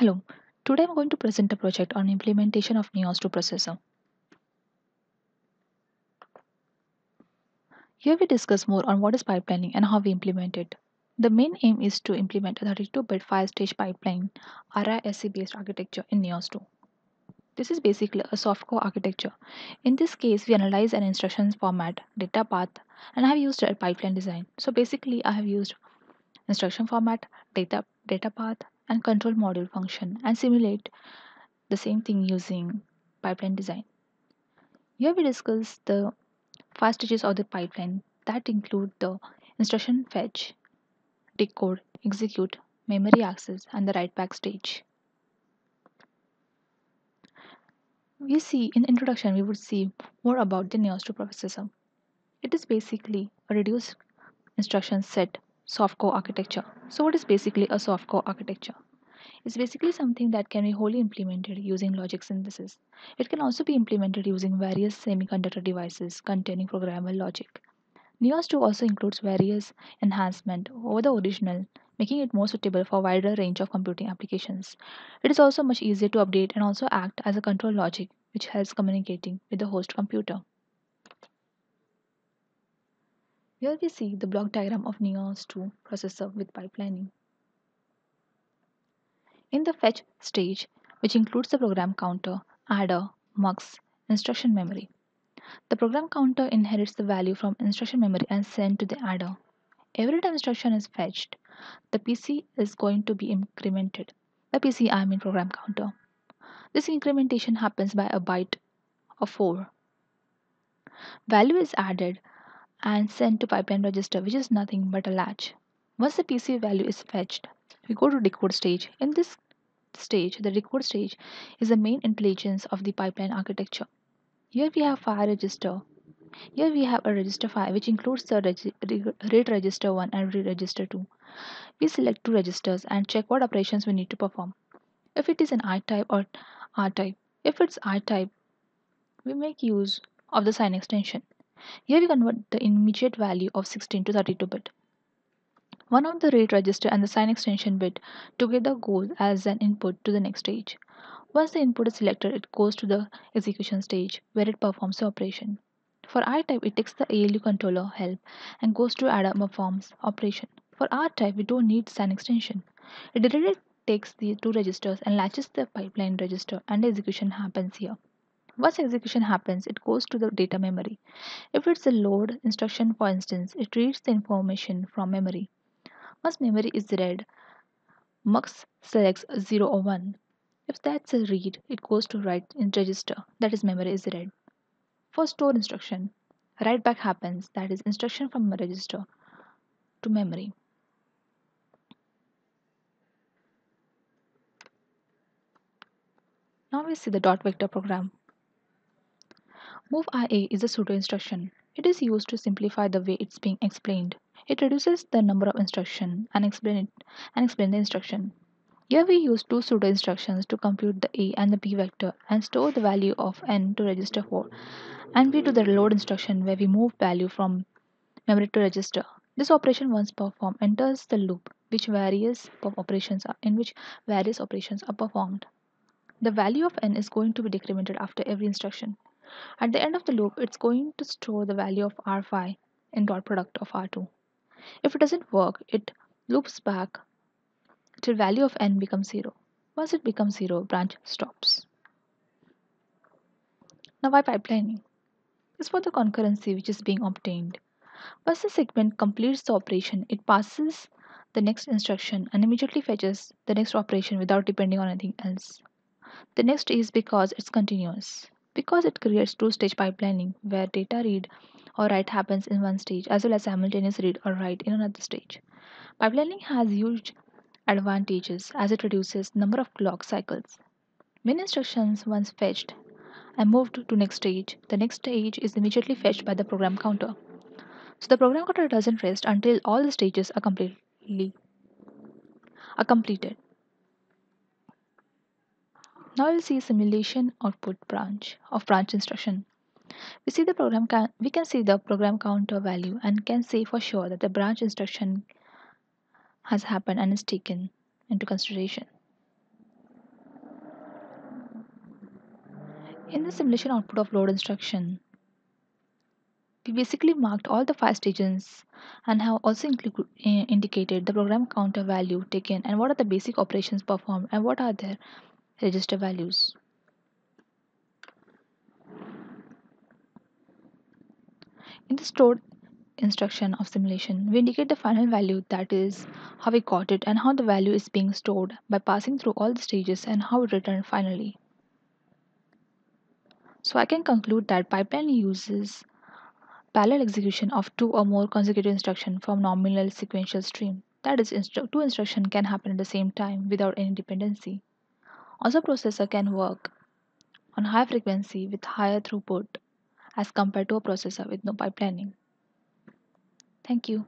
Hello, today I'm going to present a project on implementation of NIOS II processor. Here we discuss more on what is pipelining and how we implement it. The main aim is to implement a 32-bit 5-stage pipeline RISC based architecture in NIOS II. This is basically a soft-core architecture. In this case, we analyze an instructions format, data path, and I have used a pipeline design. So basically, I have used instruction format, data path, and control module function and simulate the same thing using pipeline design. Here we discuss the 5 stages of the pipeline that include the instruction fetch, decode, execute, memory access, and the write back stage. We see in introduction we would see more about the NIOS II processor. It is basically a reduced instruction set soft-core architecture. So what is basically a soft-core architecture? It's basically something that can be wholly implemented using logic synthesis. It can also be implemented using various semiconductor devices containing programmable logic. NIOS 2 also includes various enhancements over the original, making it more suitable for a wider range of computing applications. It is also much easier to update and also act as a control logic, which helps communicating with the host computer. Here we see the block diagram of NIOS 2 processor with pipelining. In the fetch stage, which includes the program counter, adder, mux, instruction memory, the program counter inherits the value from instruction memory and sent to the adder. Every time instruction is fetched, the PC is going to be incremented. By PC, I mean program counter. This incrementation happens by a byte of 4. Value is added and sent to pipeline register, which is nothing but a latch. Once the PC value is fetched, we go to decode stage. In this stage, the decode stage is the main intelligence of the pipeline architecture. Here we have file register. Here we have a register file which includes the read register 1 and read register 2. We select two registers and check what operations we need to perform. If it is an I type or R type. If it's I type, we make use of the sign extension. Here we convert the immediate value of 16 to 32 bit. One of the read register and the sign extension bit together goes as an input to the next stage. Once the input is selected, it goes to the execution stage where it performs the operation. For I type, it takes the ALU controller help and goes to add performs operation. For R type, we don't need sign extension. It directly takes the two registers and latches the pipeline register and the execution happens here. Once execution happens, it goes to the data memory. If it's a load instruction, for instance, it reads the information from memory. Once memory is read, MUX selects 0 or 1. If that's a read, it goes to write in register, that is memory is read. For store instruction, write back happens, that is instruction from register to memory. Now we see the dot vector program. Move IA is a pseudo instruction. It is used to simplify the way it's being explained. It reduces the number of instructions and explain the instruction. Here we use two pseudo instructions to compute the A and the B vector and store the value of n to register 4. And we do the load instruction where we move value from memory to register. This operation once performed enters the loop in which various operations are performed. The value of n is going to be decremented after every instruction. At the end of the loop, it's going to store the value of R5 in dot product of R2. If it doesn't work, it loops back till value of n becomes 0. Once it becomes 0, branch stops. Now why pipelining? It's for the concurrency which is being obtained. Once the segment completes the operation, it passes the next instruction and immediately fetches the next operation without depending on anything else. The next is because it's continuous. Because it creates two-stage pipelining where data read or write happens in one stage as well as simultaneous read or write in another stage. Pipelining has huge advantages as it reduces number of clock cycles. Many instructions once fetched and moved to next stage. The next stage is immediately fetched by the program counter. So the program counter doesn't rest until all the stages are completed. Now we'll see simulation output branch instruction. We can see the program counter value and can say for sure that the branch instruction has happened and is taken into consideration. In the simulation output of load instruction, we basically marked all the 5 stages and have also indicated the program counter value taken and what are the basic operations performed and what are their register values. In the stored instruction of simulation, we indicate the final value, that is how we got it and how the value is being stored by passing through all the stages and how it returned finally. So I can conclude that pipeline uses parallel execution of 2 or more consecutive instructions from nominal sequential stream. That is, two instructions can happen at the same time without any dependency. Also, processor can work on high frequency with higher throughput as compared to a processor with no pipelining. Thank you.